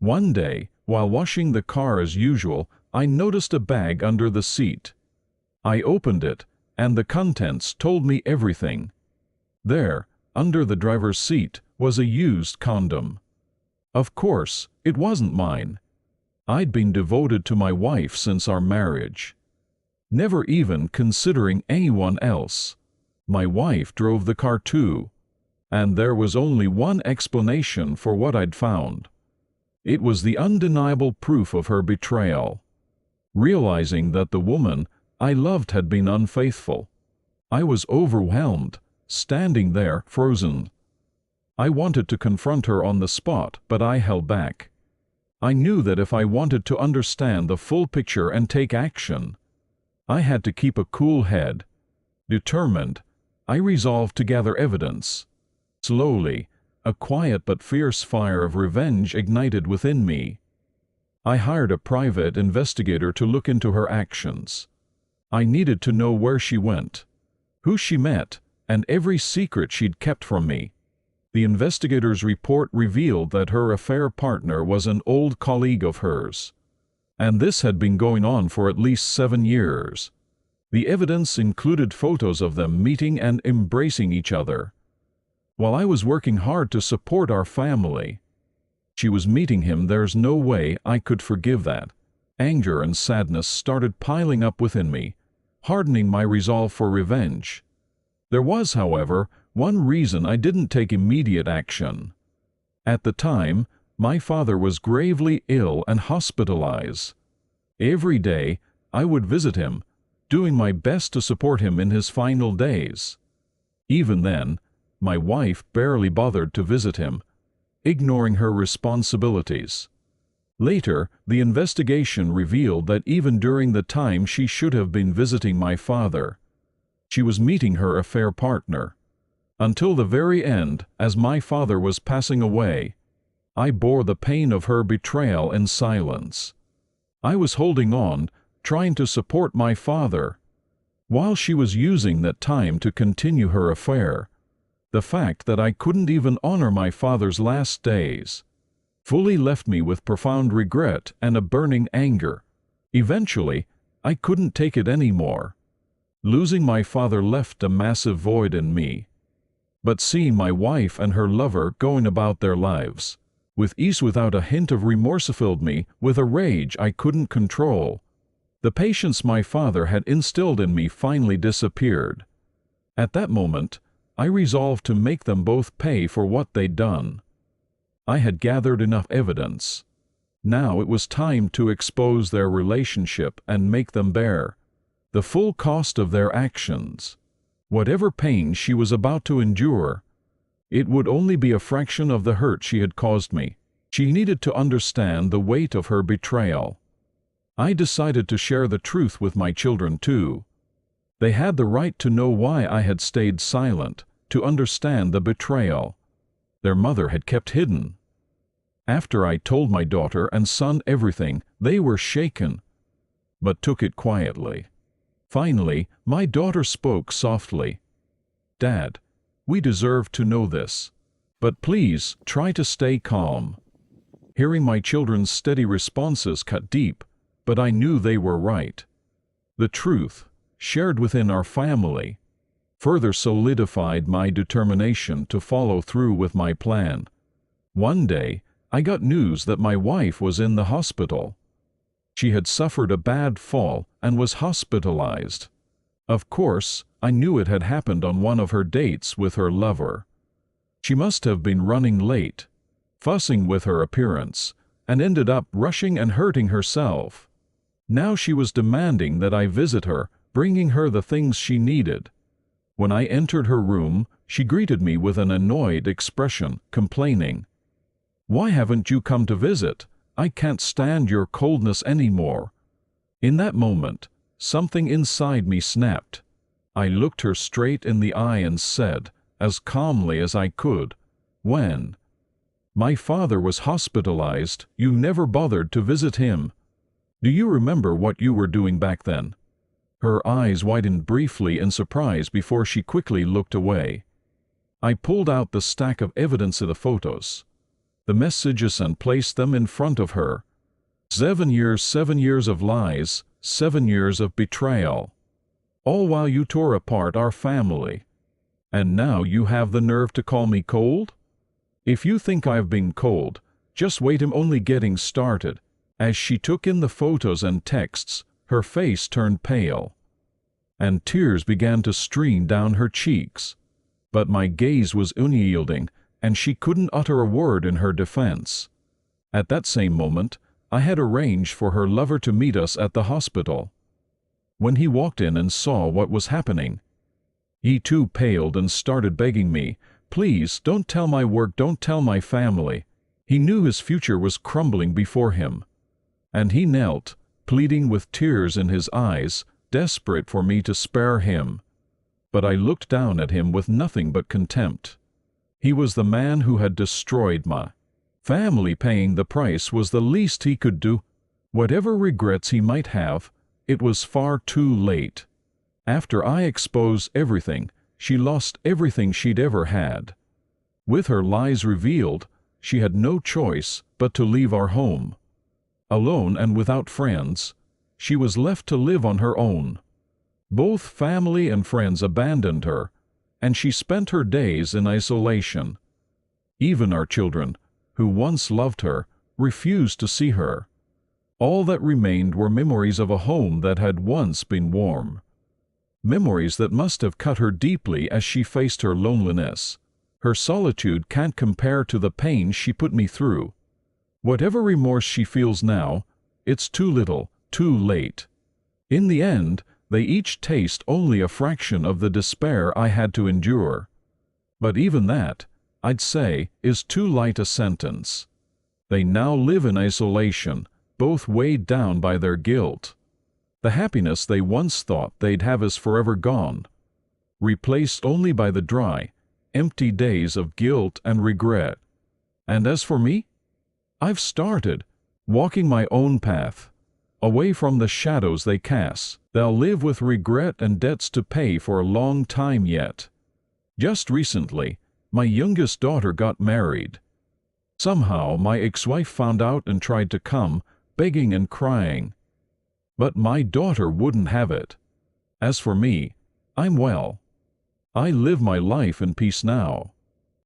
One day, while washing the car as usual, I noticed a bag under the seat. I opened it, and the contents told me everything. There, under the driver's seat, was a used condom. Of course, it wasn't mine. I'd been devoted to my wife since our marriage, never even considering anyone else. My wife drove the car too, and there was only one explanation for what I'd found. It was the undeniable proof of her betrayal. Realizing that the woman I loved had been unfaithful, I was overwhelmed, standing there, frozen. I wanted to confront her on the spot, but I held back. I knew that if I wanted to understand the full picture and take action, I had to keep a cool head. Determined, I resolved to gather evidence. Slowly, a quiet but fierce fire of revenge ignited within me. I hired a private investigator to look into her actions. I needed to know where she went, who she met, and every secret she'd kept from me. The investigator's report revealed that her affair partner was an old colleague of hers, and this had been going on for at least 7 years. The evidence included photos of them meeting and embracing each other. While I was working hard to support our family, she was meeting him. There's no way I could forgive that. Anger and sadness started piling up within me, hardening my resolve for revenge. There was, however, one reason I didn't take immediate action. At the time, my father was gravely ill and hospitalized. Every day, I would visit him, doing my best to support him in his final days. Even then, my wife barely bothered to visit him, ignoring her responsibilities. Later, the investigation revealed that even during the time she should have been visiting my father, she was meeting her affair partner. Until the very end, as my father was passing away, I bore the pain of her betrayal in silence. I was holding on, trying to support my father, while she was using that time to continue her affair. The fact that I couldn't even honor my father's last days fully left me with profound regret and a burning anger. Eventually, I couldn't take it anymore. Losing my father left a massive void in me. But seeing my wife and her lover going about their lives with ease without a hint of remorse filled me with a rage I couldn't control. The patience my father had instilled in me finally disappeared. At that moment, I resolved to make them both pay for what they'd done. I had gathered enough evidence. Now it was time to expose their relationship and make them bear the full cost of their actions. Whatever pain she was about to endure, it would only be a fraction of the hurt she had caused me. She needed to understand the weight of her betrayal. I decided to share the truth with my children too. They had the right to know why I had stayed silent, to understand the betrayal their mother had kept hidden. After I told my daughter and son everything, they were shaken, but took it quietly. Finally, my daughter spoke softly. "Dad, we deserve to know this, but please try to stay calm." Hearing my children's steady responses cut deep, but I knew they were right. The truth, shared within our family, further solidified my determination to follow through with my plan. One day, I got news that my wife was in the hospital. She had suffered a bad fall and was hospitalized. Of course, I knew it had happened on one of her dates with her lover. She must have been running late, fussing with her appearance, and ended up rushing and hurting herself. Now she was demanding that I visit her, bringing her the things she needed. When I entered her room, she greeted me with an annoyed expression, complaining, "Why haven't you come to visit? I can't stand your coldness anymore." In that moment, something inside me snapped. I looked her straight in the eye and said, as calmly as I could, "When my father was hospitalized, you never bothered to visit him. Do you remember what you were doing back then?" Her eyes widened briefly in surprise before she quickly looked away. I pulled out the stack of evidence of the photos. the messages and placed them in front of her. 7 years of lies, 7 years of betrayal. All while you tore apart our family. And now you have the nerve to call me cold? If you think I've been cold, just wait, I'm only getting started. As she took in the photos and texts, her face turned pale, and tears began to stream down her cheeks. But my gaze was unyielding, and she couldn't utter a word in her defense. At that same moment, I had arranged for her lover to meet us at the hospital. When he walked in and saw what was happening, he too paled and started begging me, "Please, don't tell my work, don't tell my family." He knew his future was crumbling before him. And he knelt, pleading with tears in his eyes, desperate for me to spare him. But I looked down at him with nothing but contempt. He was the man who had destroyed my family. Paying the price was the least he could do. Whatever regrets he might have, it was far too late. After I exposed everything, she lost everything she'd ever had. With her lies revealed, she had no choice but to leave our home. Alone and without friends, she was left to live on her own. Both family and friends abandoned her, and she spent her days in isolation. Even our children, who once loved her, refused to see her. All that remained were memories of a home that had once been warm. Memories that must have cut her deeply as she faced her loneliness. Her solitude can't compare to the pain she put me through. Whatever remorse she feels now, it's too little, too late. In the end, they each taste only a fraction of the despair I had to endure. But even that, I'd say, is too light a sentence. They now live in isolation, both weighed down by their guilt. The happiness they once thought they'd have is forever gone, replaced only by the dry, empty days of guilt and regret. And as for me, I've started walking my own path, away from the shadows they cast. They'll live with regret and debts to pay for a long time yet. Just recently, my youngest daughter got married. Somehow my ex-wife found out and tried to come, begging and crying. But my daughter wouldn't have it. As for me, I'm well. I live my life in peace now.